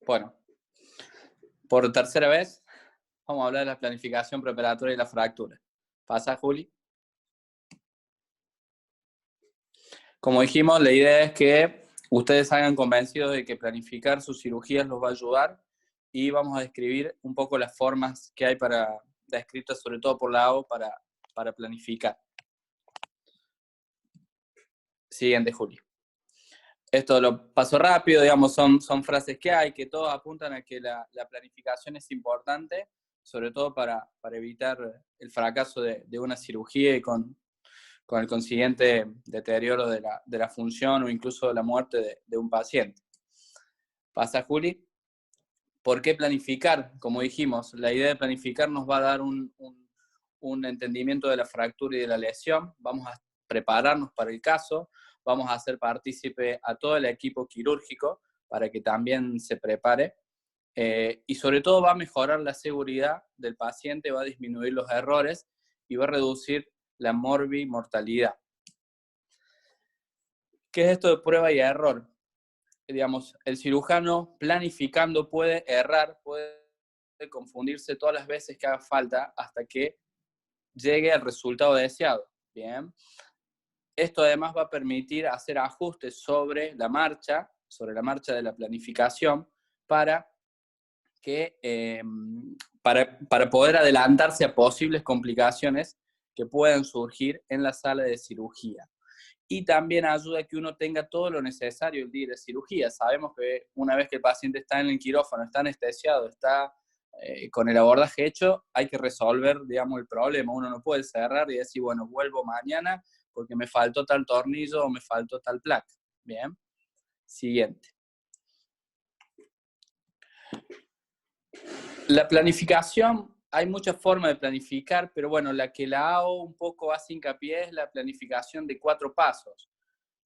Bueno, por tercera vez vamos a hablar de la planificación preparatoria y la fractura. ¿Pasa, Juli? Como dijimos, la idea es que ustedes salgan convencidos de que planificar sus cirugías los va a ayudar y vamos a describir un poco las formas que hay descritas sobre todo por la AO para planificar. Siguiente, Juli. Esto lo paso rápido, digamos, son frases que hay, que todos apuntan a que la planificación es importante, sobre todo para evitar el fracaso de una cirugía y con el consiguiente deterioro de la función o incluso la muerte de un paciente. ¿Pasa, Juli? ¿Por qué planificar? Como dijimos, la idea de planificar nos va a dar un entendimiento de la fractura y de la lesión. Vamos a prepararnos para el caso, vamos a hacer partícipe a todo el equipo quirúrgico para que también se prepare. Y sobre todo va a mejorar la seguridad del paciente, va a disminuir los errores y va a reducir la mortalidad. ¿Qué es esto de prueba y error? Digamos, el cirujano planificando puede errar, puede confundirse todas las veces que haga falta hasta que llegue al resultado deseado. Bien. Esto además va a permitir hacer ajustes sobre la marcha de la planificación para poder adelantarse a posibles complicaciones que puedan surgir en la sala de cirugía. Y también ayuda a que uno tenga todo lo necesario el día de cirugía. Sabemos que una vez que el paciente está en el quirófano, está anestesiado, está con el abordaje hecho, hay que resolver, digamos, el problema. Uno no puede cerrar y decir, bueno, vuelvo mañana porque me faltó tal tornillo o me faltó tal placa. Bien. Siguiente. La planificación, hay muchas formas de planificar, pero bueno, la que la AO un poco hace hincapié es la planificación de 4 pasos.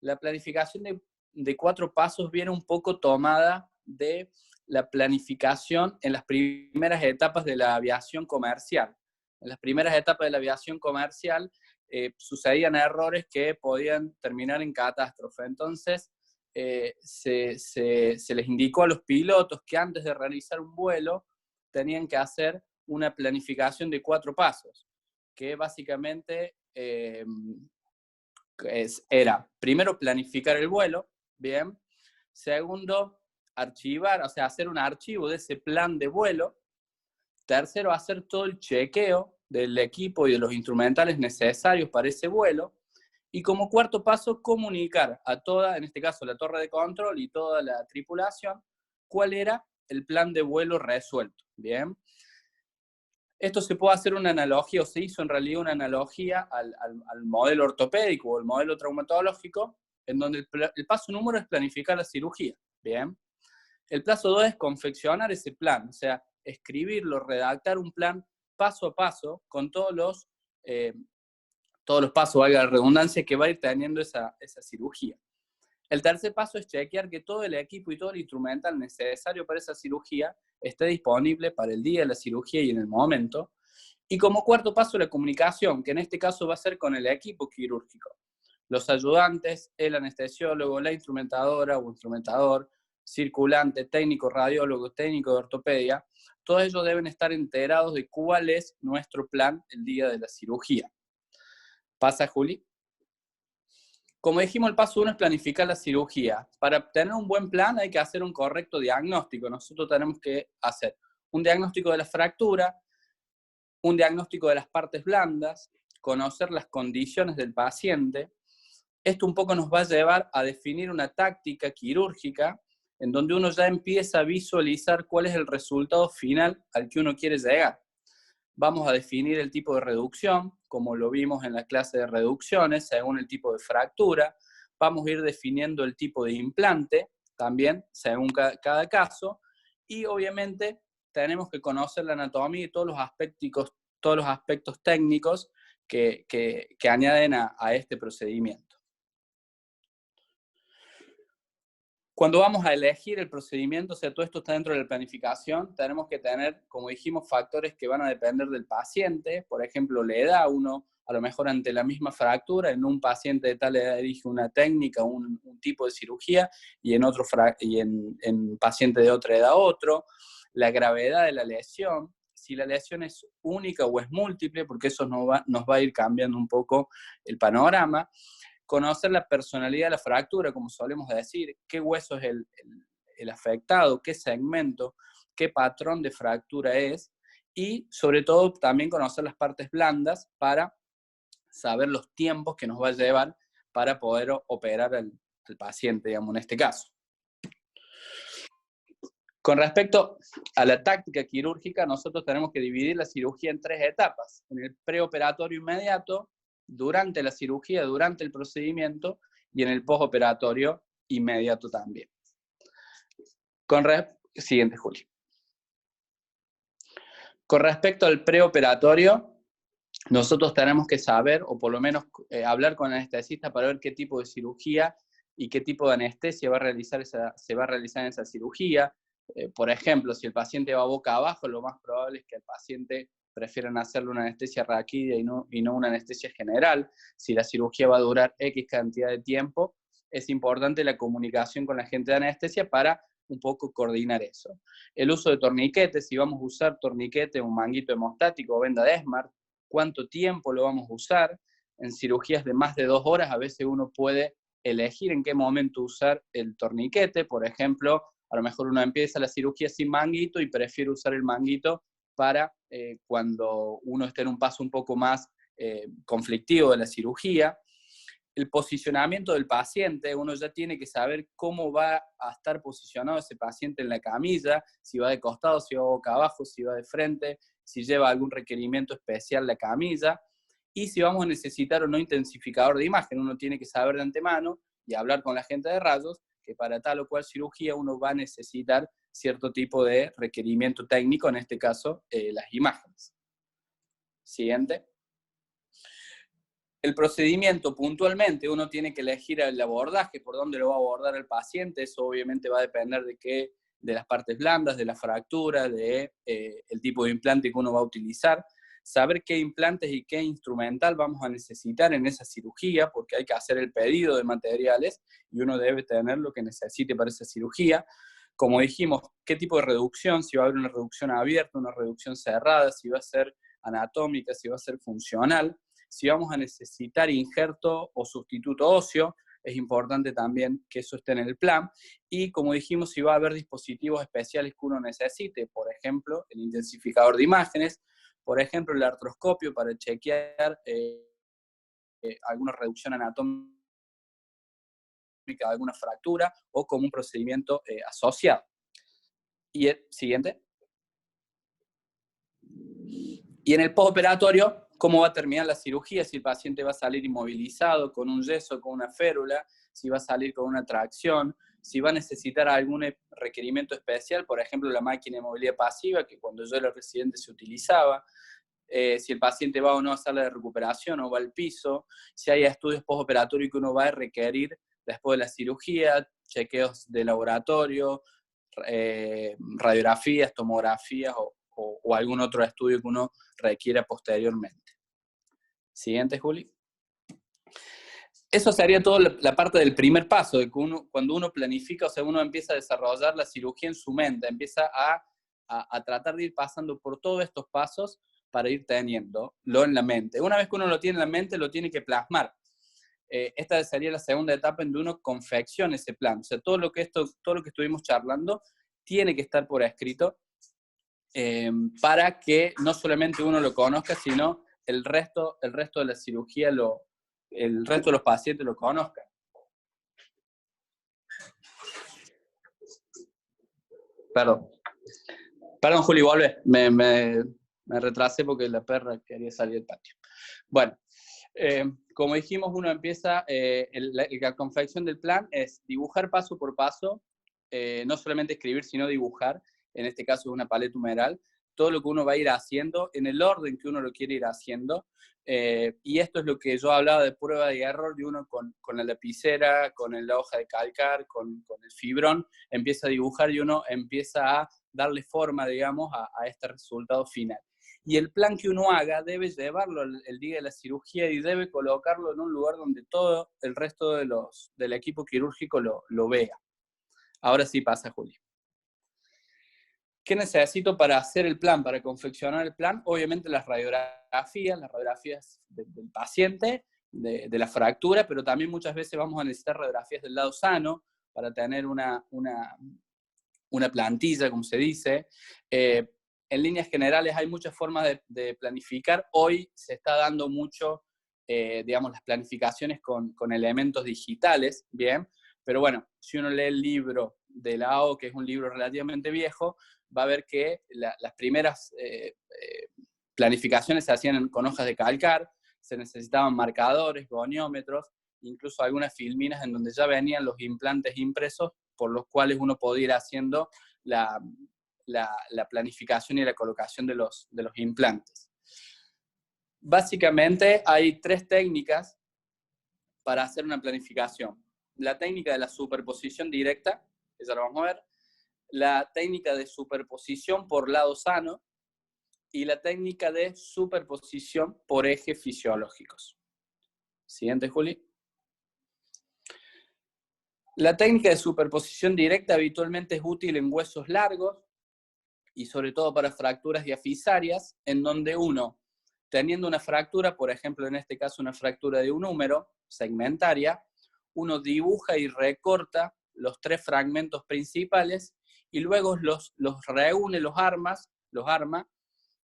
La planificación de 4 pasos viene un poco tomada de la planificación en las primeras etapas de la aviación comercial. En las primeras etapas de la aviación comercial sucedían errores que podían terminar en catástrofe. Entonces, se les indicó a los pilotos que antes de realizar un vuelo tenían que hacer una planificación de 4 pasos, que básicamente era, primero, planificar el vuelo, bien. Segundo, archivar, o sea, hacer un archivo de ese plan de vuelo. Tercero, hacer todo el chequeo del equipo y de los instrumentales necesarios para ese vuelo. Y como cuarto paso, comunicar a toda, en este caso la torre de control y toda la tripulación, cuál era el plan de vuelo resuelto, bien. Esto se puede hacer una analogía, o se hizo en realidad una analogía al modelo ortopédico o el modelo traumatológico, en donde el paso número es planificar la cirugía, ¿bien? El paso 2 es confeccionar ese plan, o sea, escribirlo, redactar un plan paso a paso con todos los pasos, valga la redundancia, que va a ir teniendo esa cirugía. El tercer paso es chequear que todo el equipo y todo el instrumental necesario para esa cirugía esté disponible para el día de la cirugía y en el momento. Y como cuarto paso, la comunicación, que en este caso va a ser con el equipo quirúrgico. Los ayudantes, el anestesiólogo, la instrumentadora o instrumentador, circulante, técnico, radiólogo, técnico de ortopedia, todos ellos deben estar enterados de cuál es nuestro plan el día de la cirugía. ¿Pasa, Juli? Como dijimos, el paso 1 es planificar la cirugía. Para tener un buen plan hay que hacer un correcto diagnóstico. Nosotros tenemos que hacer un diagnóstico de la fractura, un diagnóstico de las partes blandas, conocer las condiciones del paciente. Esto un poco nos va a llevar a definir una táctica quirúrgica en donde uno ya empieza a visualizar cuál es el resultado final al que uno quiere llegar. Vamos a definir el tipo de reducción, como lo vimos en la clase de reducciones, según el tipo de fractura. Vamos a ir definiendo el tipo de implante, también, según cada caso. Y obviamente tenemos que conocer la anatomía y todos los aspectos técnicos que añaden a este procedimiento. Cuando vamos a elegir el procedimiento, o sea, todo esto está dentro de la planificación, tenemos que tener, como dijimos, factores que van a depender del paciente. Por ejemplo, la edad. Uno, a lo mejor ante la misma fractura, en un paciente de tal edad elige una técnica, un tipo de cirugía, y en paciente de otra edad otro. La gravedad de la lesión, si la lesión es única o es múltiple, porque eso nos va a ir cambiando un poco el panorama. Conocer la personalidad de la fractura, como solemos decir, qué hueso es el afectado, qué segmento, qué patrón de fractura es, y sobre todo también conocer las partes blandas para saber los tiempos que nos va a llevar para poder operar al paciente, digamos, en este caso. Con respecto a la táctica quirúrgica, nosotros tenemos que dividir la cirugía en 3 etapas: en el preoperatorio inmediato, durante la cirugía, durante el procedimiento, y en el postoperatorio inmediato también. Siguiente, Juli. Con respecto al preoperatorio, nosotros tenemos que saber, o por lo menos hablar con el anestesista para ver qué tipo de cirugía y qué tipo de anestesia se va a realizar en esa cirugía. Por ejemplo, si el paciente va boca abajo, lo más probable es que el paciente prefieran hacerle una anestesia raquídea y no una anestesia general. Si la cirugía va a durar X cantidad de tiempo, es importante la comunicación con la gente de anestesia para un poco coordinar eso. El uso de torniquetes, si vamos a usar torniquete, un manguito hemostático o venda de Esmart, cuánto tiempo lo vamos a usar. En cirugías de más de 2 horas, a veces uno puede elegir en qué momento usar el torniquete. Por ejemplo, a lo mejor uno empieza la cirugía sin manguito y prefiere usar el manguito para cuando uno esté en un paso un poco más conflictivo de la cirugía. El posicionamiento del paciente, uno ya tiene que saber cómo va a estar posicionado ese paciente en la camilla, si va de costado, si va boca abajo, si va de frente, si lleva algún requerimiento especial la camilla, y si vamos a necesitar o no intensificador de imagen. Uno tiene que saber de antemano y hablar con la gente de rayos que para tal o cual cirugía uno va a necesitar cierto tipo de requerimiento técnico, en este caso las imágenes. Siguiente. El procedimiento, puntualmente, uno tiene que elegir el abordaje, por dónde lo va a abordar el paciente. Eso obviamente va a depender de las partes blandas, de la fractura, el tipo de implante que uno va a utilizar. Saber qué implantes y qué instrumental vamos a necesitar en esa cirugía, porque hay que hacer el pedido de materiales y uno debe tener lo que necesite para esa cirugía. Como dijimos, qué tipo de reducción, si va a haber una reducción abierta, una reducción cerrada, si va a ser anatómica, si va a ser funcional. Si vamos a necesitar injerto o sustituto óseo, es importante también que eso esté en el plan. Y como dijimos, si va a haber dispositivos especiales que uno necesite, por ejemplo, el intensificador de imágenes, por ejemplo, el artroscopio para chequear alguna reducción anatómica, alguna fractura, o como un procedimiento asociado. Y el siguiente. Y en el postoperatorio, cómo va a terminar la cirugía, si el paciente va a salir inmovilizado, con un yeso, con una férula, si va a salir con una tracción, si va a necesitar algún requerimiento especial, por ejemplo, la máquina de movilidad pasiva, que cuando yo era residente se utilizaba, si el paciente va o no a sala de recuperación o va al piso, si hay estudios postoperatorios que uno va a requerir después de la cirugía, chequeos de laboratorio, radiografías, tomografías o algún otro estudio que uno requiera posteriormente. Siguiente, Juli. Eso sería toda la parte del primer paso, de que cuando uno planifica, o sea, uno empieza a desarrollar la cirugía en su mente, empieza a tratar de ir pasando por todos estos pasos para ir teniéndolo en la mente. Una vez que uno lo tiene en la mente, lo tiene que plasmar. Esta sería la segunda etapa en donde uno confecciona ese plan. O sea, todo lo que estuvimos charlando tiene que estar por escrito para que no solamente uno lo conozca, sino el resto de la cirugía, el resto de los pacientes lo conozcan. Perdón, Juli, vuelve. Me retrasé porque la perra quería salir del patio. Bueno, como dijimos, uno empieza, la confección del plan es dibujar paso por paso, no solamente escribir, sino dibujar, en este caso es una paleta humeral, todo lo que uno va a ir haciendo en el orden que uno lo quiere ir haciendo. Y esto es lo que yo hablaba de prueba y error, de uno con la lapicera, con la hoja de calcar, con el fibrón, empieza a dibujar y uno empieza a darle forma, digamos, a este resultado final. Y el plan que uno haga debe llevarlo el día de la cirugía y debe colocarlo en un lugar donde todo el resto del equipo quirúrgico lo vea. Ahora sí pasa, Juli. ¿Qué necesito para hacer el plan, para confeccionar el plan? Obviamente las radiografías del paciente, de la fractura, pero también muchas veces vamos a necesitar radiografías del lado sano para tener una plantilla, como se dice. En líneas generales hay muchas formas de planificar. Hoy se está dando mucho, digamos, las planificaciones con elementos digitales, ¿bien? Pero bueno, si uno lee el libro de la AO, que es un libro relativamente viejo, va a ver que las primeras planificaciones se hacían con hojas de calcar, se necesitaban marcadores, goniómetros, incluso algunas filminas en donde ya venían los implantes impresos, por los cuales uno podía ir haciendo la planificación y la colocación de los implantes. Básicamente hay 3 técnicas para hacer una planificación. La técnica de la superposición directa, que ya lo vamos a ver, la técnica de superposición por lado sano y la técnica de superposición por ejes fisiológicos. Siguiente, Juli. La técnica de superposición directa habitualmente es útil en huesos largos y sobre todo para fracturas diafisarias, en donde uno, teniendo una fractura, por ejemplo en este caso una fractura de un húmero segmentaria, uno dibuja y recorta los 3 fragmentos principales y luego los reúne, los arma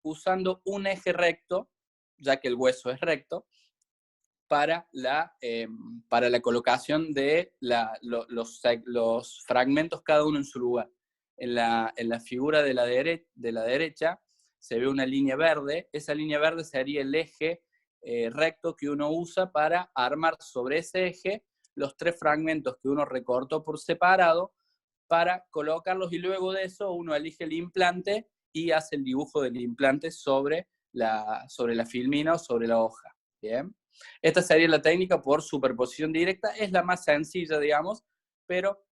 usando un eje recto, ya que el hueso es recto, para la colocación de los fragmentos cada uno en su lugar. En la figura de la derecha se ve una línea verde. Esa línea verde sería el eje recto que uno usa para armar sobre ese eje los 3 fragmentos que uno recortó por separado para colocarlos, y luego de eso uno elige el implante y hace el dibujo del implante sobre la filmina o sobre la hoja. ¿Bien? Esta sería la técnica por superposición directa. Es la más sencilla, digamos, pero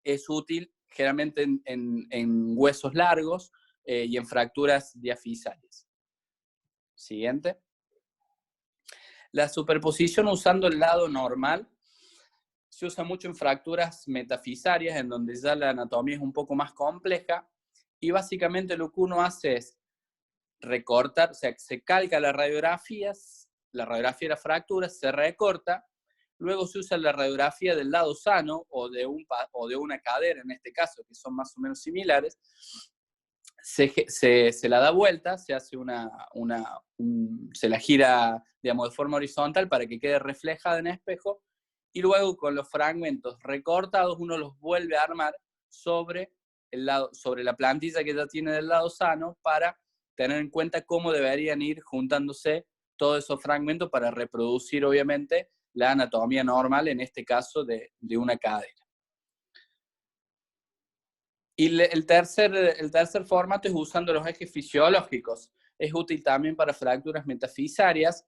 es útil generalmente en huesos largos y en fracturas diafisarias. Siguiente. La superposición usando el lado normal se usa mucho en fracturas metafisarias, en donde ya la anatomía es un poco más compleja, y básicamente lo que uno hace es recortar, o sea, se calca la radiografía de la fractura, se recorta, luego se usa la radiografía del lado sano o de una cadera, en este caso, que son más o menos similares, se la da vuelta, se hace se la gira, digamos, de forma horizontal para que quede reflejada en espejo, y luego con los fragmentos recortados uno los vuelve a armar sobre la plantilla que ya tiene del lado sano, para tener en cuenta cómo deberían ir juntándose todos esos fragmentos para reproducir, obviamente, la anatomía normal, en este caso de una cadera. Y el tercer formato es usando los ejes fisiológicos. Es útil también para fracturas metafisarias.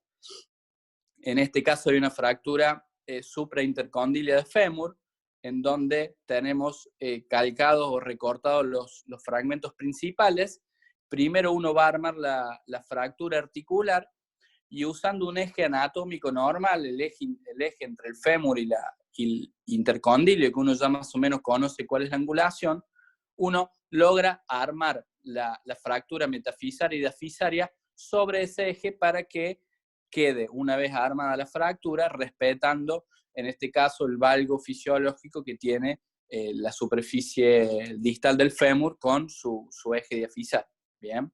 En este caso hay una fractura supraintercondilia de fémur, en donde tenemos calcados o recortados los fragmentos principales. Primero uno va a armar la fractura articular, y usando un eje anatómico normal, el eje entre el fémur y el intercondilio, que uno ya más o menos conoce cuál es la angulación, uno logra armar la fractura metafisaria y diafisaria sobre ese eje para que quede, una vez armada la fractura, respetando, en este caso, el valgo fisiológico que tiene la superficie distal del fémur con su eje diafisario. Bien.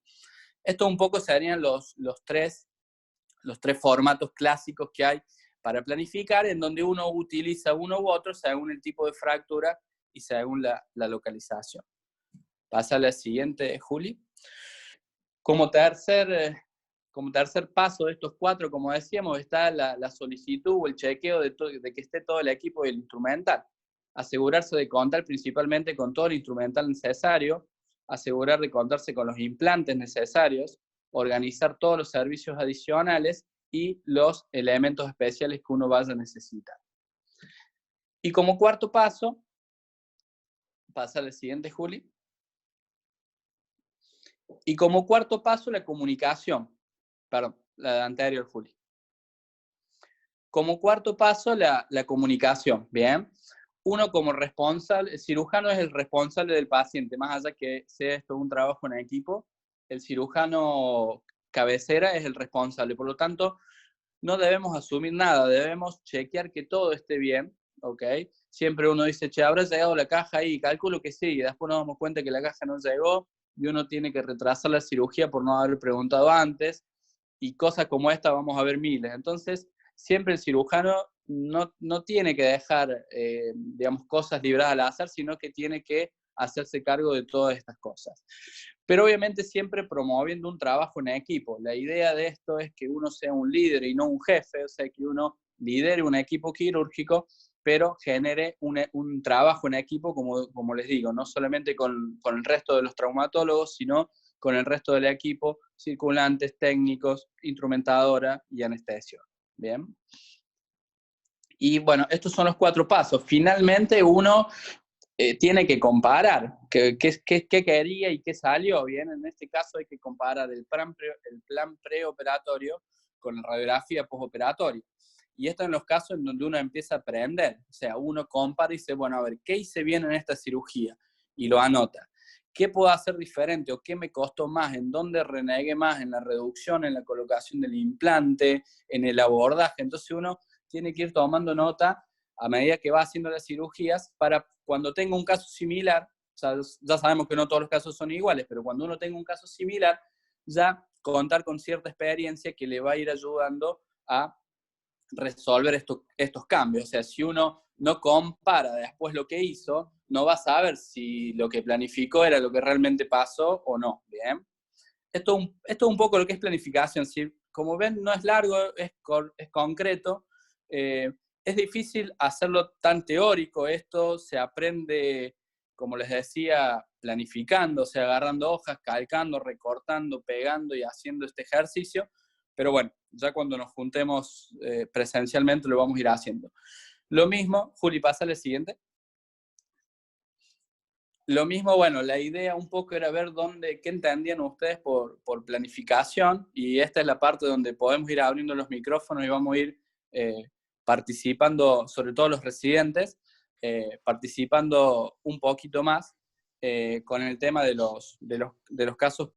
Esto un poco serían los tres formatos clásicos que hay para planificar, en donde uno utiliza uno u otro según el tipo de fractura y según la localización. Pasa a la siguiente, Juli. Como tercer paso de estos 4, como decíamos, está la solicitud o el chequeo de que esté todo el equipo del instrumental. Asegurarse de contar principalmente con todo el instrumental necesario, asegurar de contarse con los implantes necesarios, organizar todos los servicios adicionales y los elementos especiales que uno vaya a necesitar. Y como cuarto paso, pasa al siguiente, Juli. Y como cuarto paso, la comunicación. Perdón, la anterior, Juli. Como cuarto paso, la comunicación, ¿bien? Uno como responsable, el cirujano es el responsable del paciente, más allá que sea esto un trabajo en equipo, el cirujano cabecera es el responsable, por lo tanto, no debemos asumir nada, debemos chequear que todo esté bien, ¿ok? Siempre uno dice, che, ¿habrá llegado la caja ahí? Calculo que sí, y después nos damos cuenta que la caja no llegó, y uno tiene que retrasar la cirugía por no haber preguntado antes, y cosas como esta vamos a ver miles. Entonces, siempre el cirujano no tiene que dejar, digamos, cosas libradas al azar, sino que tiene que hacerse cargo de todas estas cosas. Pero obviamente siempre promoviendo un trabajo en equipo. La idea de esto es que uno sea un líder y no un jefe, o sea, que uno lidere un equipo quirúrgico, pero genere un trabajo en equipo, como les digo, no solamente con el resto de los traumatólogos, sino con el resto del equipo, circulantes, técnicos, instrumentadora y anestesio. ¿Bien? Y bueno, estos son los 4 pasos. Finalmente uno tiene que comparar qué quería y qué salió. Bien, en este caso hay que comparar el plan preoperatorio con la radiografía postoperatoria. Y esto en los casos en donde uno empieza a aprender. O sea, uno compara y dice, bueno, a ver, ¿qué hice bien en esta cirugía? Y lo anota. ¿Qué puedo hacer diferente o qué me costó más? ¿En dónde renegué más? ¿En la reducción, en la colocación del implante, en el abordaje? Entonces uno tiene que ir tomando nota a medida que va haciendo las cirugías para cuando tenga un caso similar, o sea, ya sabemos que no todos los casos son iguales, pero cuando uno tenga un caso similar, ya contar con cierta experiencia que le va a ir ayudando a resolver estos cambios. O sea, si uno no compara después lo que hizo, no va a saber si lo que planificó era lo que realmente pasó o no. Bien. Esto es un poco lo que es planificación. Si, como ven, no es largo, es concreto. Es difícil hacerlo tan teórico. Esto se aprende, como les decía, planificando, o sea, agarrando hojas, calcando, recortando, pegando y haciendo este ejercicio. Pero bueno, ya cuando nos juntemos presencialmente lo vamos a ir haciendo. Lo mismo, Juli, pasa al siguiente. Lo mismo, bueno, la idea un poco era ver qué entendían ustedes por planificación, y esta es la parte donde podemos ir abriendo los micrófonos y vamos a ir participando, sobre todo los residentes, participando un poquito más con el tema de los casos